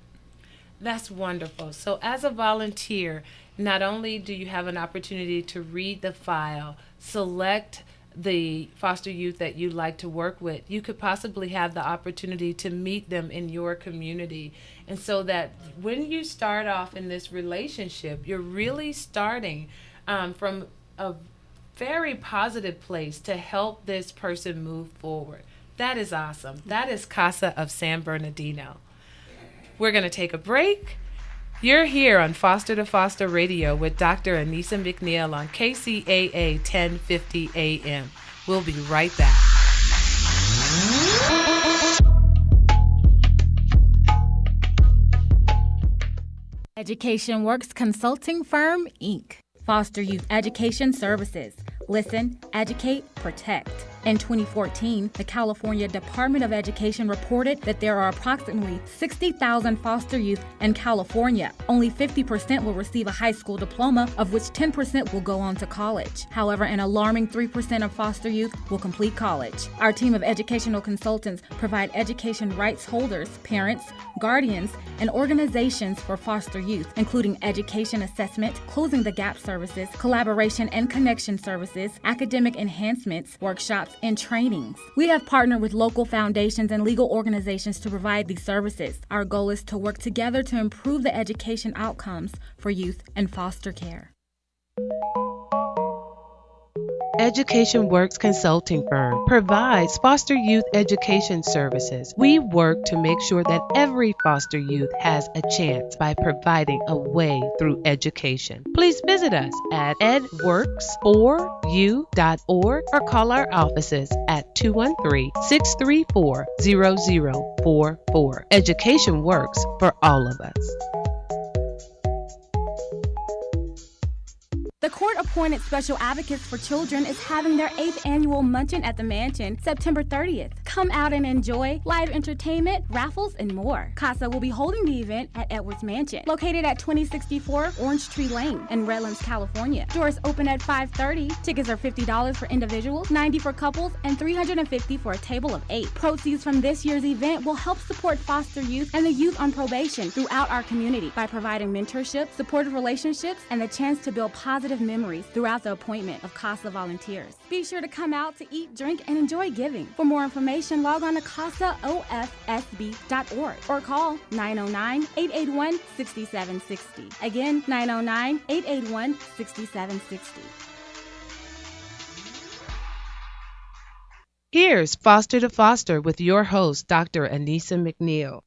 That's wonderful. So as a volunteer, not only do you have an opportunity to read the file, select the foster youth that you like to work with, you could possibly have the opportunity to meet them in your community. And so that when you start off in this relationship, you're really starting from a very positive place to help this person move forward. That is awesome. That is Kcaa of San Bernardino. We're going to take a break. You're here on Foster to Foster Radio with Dr. Anissa McNeil on KCAA 1050 AM. We'll be right back. Education Works Consulting Firm, Inc. Foster Youth Education Services. Listen, educate, protect. In 2014, the California Department of Education reported that there are approximately 60,000 foster youth in California. Only 50% will receive a high school diploma, of which 10% will go on to college. However, an alarming 3% of foster youth will complete college. Our team of educational consultants provide education rights holders, parents, guardians, and organizations for foster youth, including education assessment, closing the gap services, collaboration and connection services, academic enhancements, workshops, and trainings. We have partnered with local foundations and legal organizations to provide these services. Our goal is to work together to improve the education outcomes for youth in foster care. Education Works Consulting Firm provides foster youth education services. We work to make sure that every foster youth has a chance by providing a way through education. Please visit us at edworks4u.org or call our offices at 213-634-0044. Education works for all of us. The court-appointed Special Advocates for Children is having their 8th annual Munchin at the Mansion, September 30th. Come out and enjoy live entertainment, raffles, and more. Kcaa will be holding the event at Edwards Mansion, located at 2064 Orange Tree Lane in Redlands, California. Doors open at 5:30. Tickets are $50 for individuals, $90 for couples, and $350 for a table of 8. Proceeds from this year's event will help support foster youth and the youth on probation throughout our community by providing mentorship, supportive relationships, and the chance to build positive memories throughout the appointment of Kcaa volunteers. Be sure to come out to eat, drink, and enjoy giving. For more information, log on to KcaaOFSB.org or call 909-881-6760. Again, 909-881-6760. Here's Foster to Foster with your host, Dr. Anissa McNeil.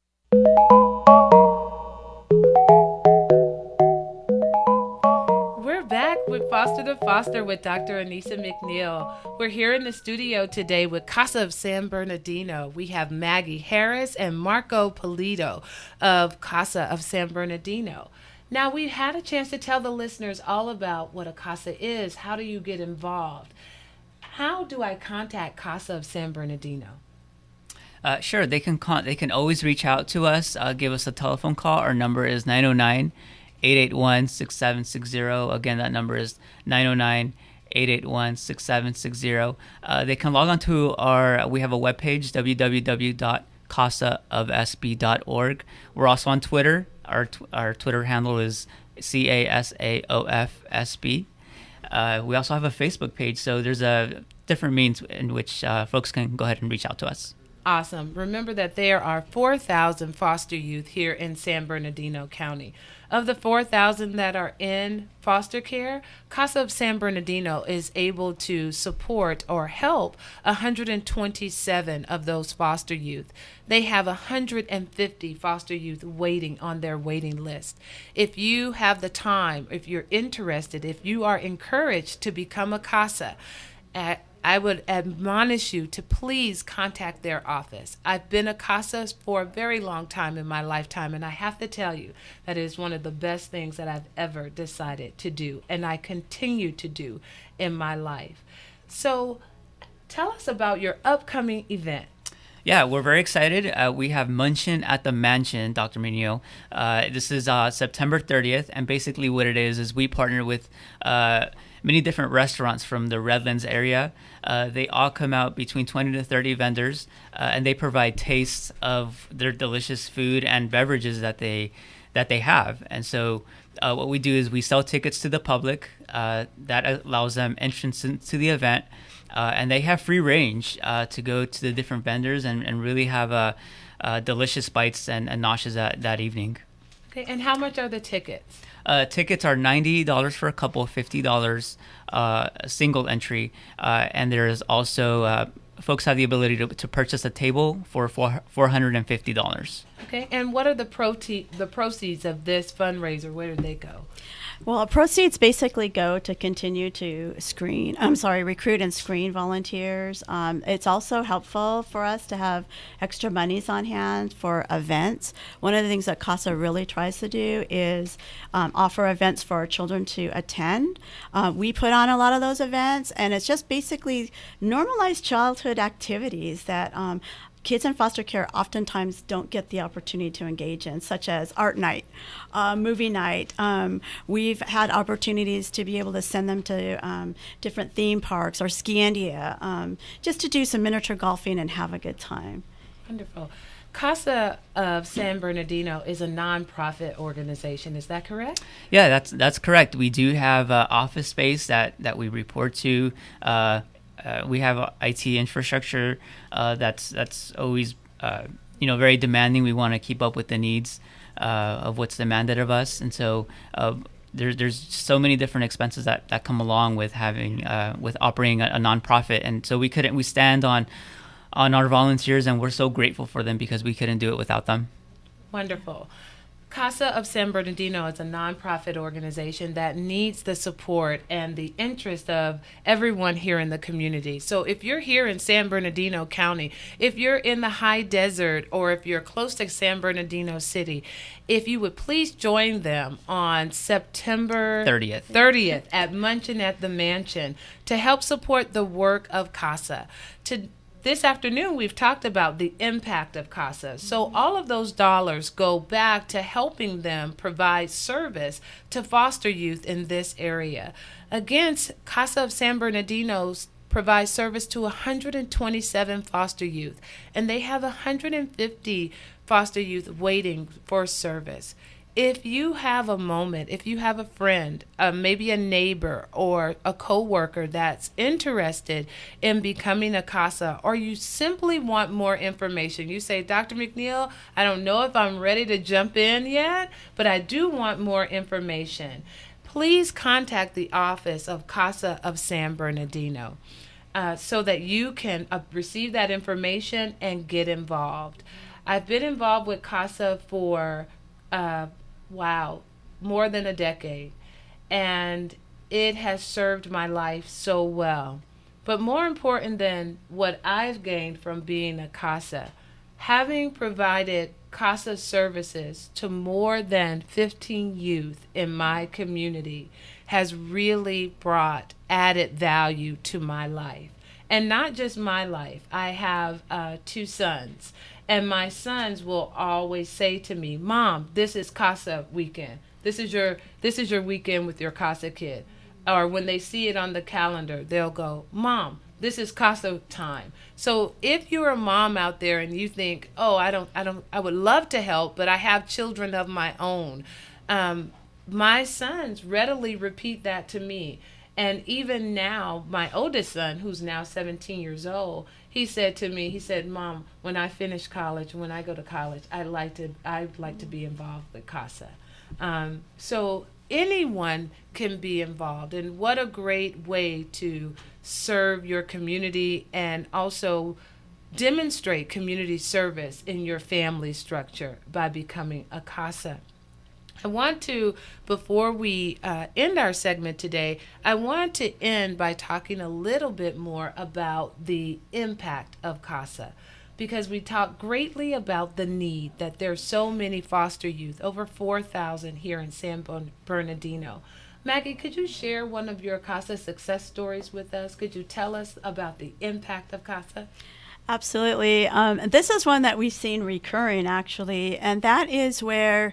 Back with Foster to Foster with Dr. Anissa McNeil. We're here in the studio today with Kcaa of San Bernardino. We have Maggie Harris and Marco Polito of Kcaa of San Bernardino. Now, we've had a chance to tell the listeners all about what a Kcaa is. How do you get involved? How do I contact Kcaa of San Bernardino? Sure, they can always reach out to us. Give us a telephone call. Our number is 909-881-6760. Again, that number is 909-881-6760. They can log on to we have a webpage, www.kcaofsb.org. We're also on Twitter. Our Twitter handle is CASAOFSB. We also have a Facebook page, so there's different means in which folks can go ahead and reach out to us. Awesome. Remember that there are 4,000 foster youth here in San Bernardino County. Of the 4,000 that are in foster care, Kcaa of San Bernardino is able to support or help 127 of those foster youth. They have 150 foster youth waiting on their waiting list. If you have the time, if you're interested, if you are encouraged to become a Kcaa, I would admonish you to please contact their office. I've been a Kcaa for a very long time in my lifetime, and I have to tell you that it is one of the best things that I've ever decided to do, and I continue to do in my life. So tell us about your upcoming event. Yeah, we're very excited. We have Munchin at the Mansion, Dr. Minio. This is September 30th, and basically what it is we partner with many different restaurants from the Redlands area. They all come out between 20 to 30 vendors, and they provide tastes of their delicious food and beverages that they have. And so what we do is we sell tickets to the public. That allows them entrance into the event, and they have free range to go to the different vendors and really have delicious bites and noshes that evening. Okay, and how much are the tickets? Tickets are $90 for a couple, $50 a single entry, and there's also folks have the ability to purchase a table for $450. Okay, and what are the proceeds of this fundraiser? Where do they go? Well, proceeds basically go to continue to recruit and screen volunteers. It's also helpful for us to have extra monies on hand for events. One of the things that Kcaa really tries to do is offer events for our children to attend. We put on a lot of those events, and it's just basically normalized childhood activities that kids in foster care oftentimes don't get the opportunity to engage in, such as art night, movie night. We've had opportunities to be able to send them to different theme parks or Scandia, just to do some miniature golfing and have a good time. Wonderful. Kcaa of San Bernardino is a nonprofit organization. Is that correct? Yeah, that's correct. We do have office space that we report to. We have IT infrastructure that's always very demanding. We want to keep up with the needs of what's demanded of us, and so there's so many different expenses that come along with having with operating a nonprofit, and so we stand on our volunteers, and we're so grateful for them because we couldn't do it without them. Wonderful. Kcaa of San Bernardino is a nonprofit organization that needs the support and the interest of everyone here in the community. So if you're here in San Bernardino County, if you're in the high desert, or if you're close to San Bernardino City, if you would please join them on September 30th at Munchin at the Mansion to help support the work of Kcaa. This afternoon, we've talked about the impact of Kcaa. So all of those dollars go back to helping them provide service to foster youth in this area. Again, Kcaa of San Bernardino provides service to 127 foster youth, and they have 150 foster youth waiting for service. If you have a moment, if you have a friend, maybe a neighbor or a coworker that's interested in becoming a Kcaa, or you simply want more information, you say, Dr. McNeil, I don't know if I'm ready to jump in yet, but I do want more information. Please contact the office of Kcaa of San Bernardino so that you can receive that information and get involved. I've been involved with Kcaa for more than a decade, and it has served my life so well. But more important than what I've gained from being a Kcaa, having provided Kcaa services to more than 15 youth in my community has really brought added value to my life. And not just my life. I have 2 sons. And my sons will always say to me, Mom, this is Kcaa weekend. This is your weekend with your Kcaa kid. Or when they see it on the calendar, they'll go, Mom, this is Kcaa time. So if you're a mom out there and you think, oh, I would love to help, but I have children of my own. My sons readily repeat that to me. And even now, my oldest son, who's now 17 years old, he said to me, Mom, when I finish college, when I go to college, I'd like to be involved with Kcaa. So anyone can be involved, and what a great way to serve your community and also demonstrate community service in your family structure by becoming a Kcaa. I want to, before we end our segment today, I want to end by talking a little bit more about the impact of Kcaa, because we talk greatly about the need that there's so many foster youth, over 4,000 here in San Bernardino. Maggie, could you share one of your Kcaa success stories with us? Could you tell us about the impact of Kcaa? Absolutely. This is one that we've seen recurring, actually, and that is where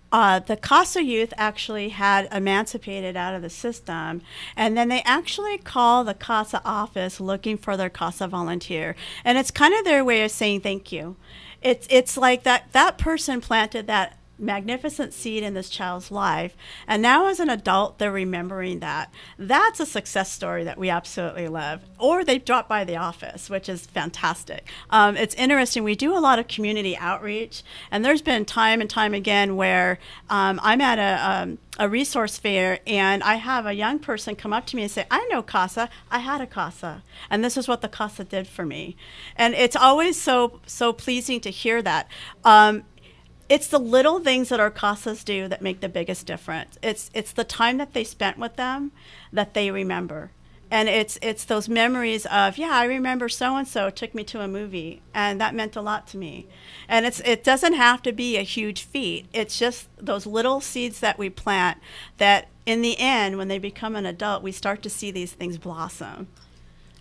the Kcaa youth actually had emancipated out of the system, and then they actually call the Kcaa office looking for their Kcaa volunteer, and it's kind of their way of saying thank you. It's like that person planted that magnificent seed in this child's life. And now as an adult, they're remembering that. That's a success story that we absolutely love. Or they drop by the office, which is fantastic. It's interesting. We do a lot of community outreach, and there's been time and time again where I'm at a resource fair, and I have a young person come up to me and say, I know Kcaa. I had a Kcaa, and this is what the Kcaa did for me. And it's always so pleasing to hear that. It's the little things that our Kcaas do that make the biggest difference. It's the time that they spent with them that they remember. And it's those memories of, I remember so-and-so took me to a movie, and that meant a lot to me. And it doesn't have to be a huge feat. It's just those little seeds that we plant that in the end, when they become an adult, we start to see these things blossom.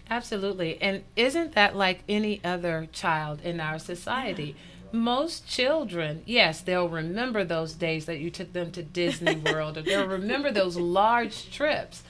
Absolutely. And isn't that like any other child in our society? Most children, yes, they'll remember those days that you took them to Disney World, or they'll remember those large trips.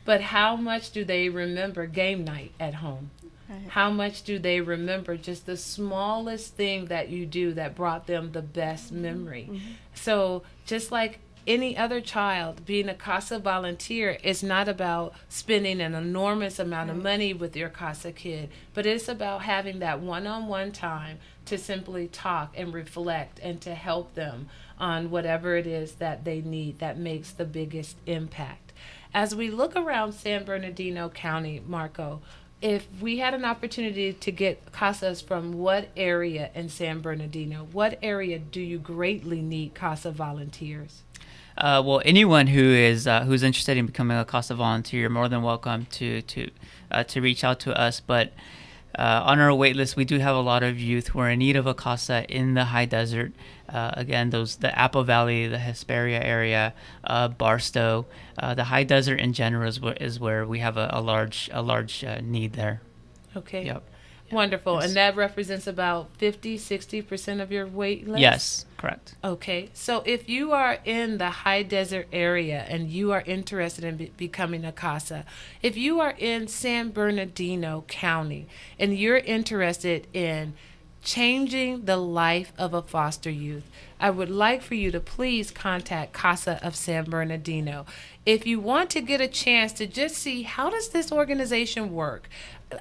But how much do they remember game night at home? Right. How much do they remember just the smallest thing that you do that brought them the best memory? Mm-hmm. So just like any other child, being a Kcaa volunteer is not about spending an enormous amount of money with your Kcaa kid, but it's about having that one-on-one time to simply talk and reflect and to help them on whatever it is that they need that makes the biggest impact. As we look around San Bernardino County, Marco, if we had an opportunity to get Kcaas from what area in San Bernardino, what area do you greatly need Kcaa volunteers? Well, anyone who is who's interested in becoming a Kcaa volunteer, you're more than welcome to reach out to us. But on our wait list, we do have a lot of youth who are in need of a Kcaa in the high desert. Again, the Apple Valley, the Hesperia area, Barstow, the high desert in general is where we have a large need there. Okay. Yep. Wonderful. Yes. And that represents about 50-60% of your wait list? Yes, correct. Okay. So if you are in the high desert area and you are interested in becoming a Kcaa, if you are in San Bernardino County and you're interested in changing the life of a foster youth, I would like for you to please contact Kcaa of San Bernardino. If you want to get a chance to just see how does this organization work,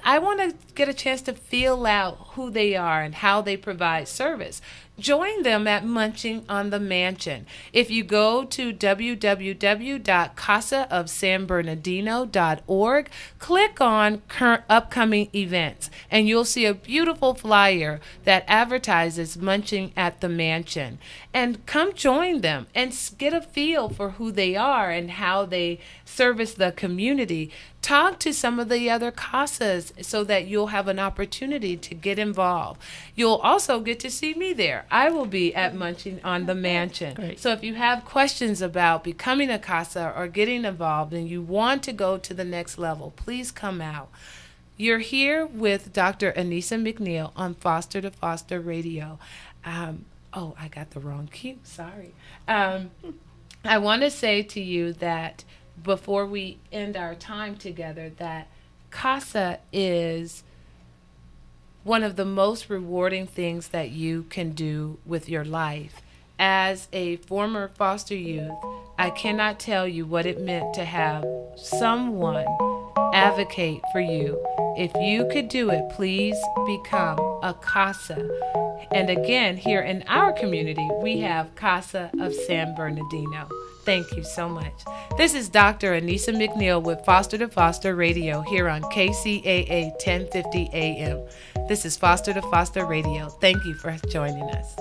I want to get a chance to feel out who they are and how they provide service. Join them at Munching on the Mansion. If you go to www.casaofsanbernardino.org, click on current upcoming events, and you'll see a beautiful flyer that advertises Munching at the Mansion. And come join them and get a feel for who they are and how they service the community. Talk to some of the other Kcaas so that you'll have an opportunity to get involved. You'll also get to see me there. I will be at Munching on the Mansion. Great. So if you have questions about becoming a Kcaa or getting involved and you want to go to the next level, please come out. You're here with Dr. Anissa McNeil on Foster to Foster Radio. Oh, I got the wrong cue. Sorry. I want to say to you that before we end our time together, that Kcaa is one of the most rewarding things that you can do with your life. As a former foster youth, I cannot tell you what it meant to have someone advocate for you. If you could do it, please become a Kcaa. And again, here in our community, we have Kcaa of San Bernardino. Thank you so much. This is Dr. Anissa McNeil with Foster to Foster Radio here on Kcaa 1050 AM. This is Foster to Foster Radio. Thank you for joining us.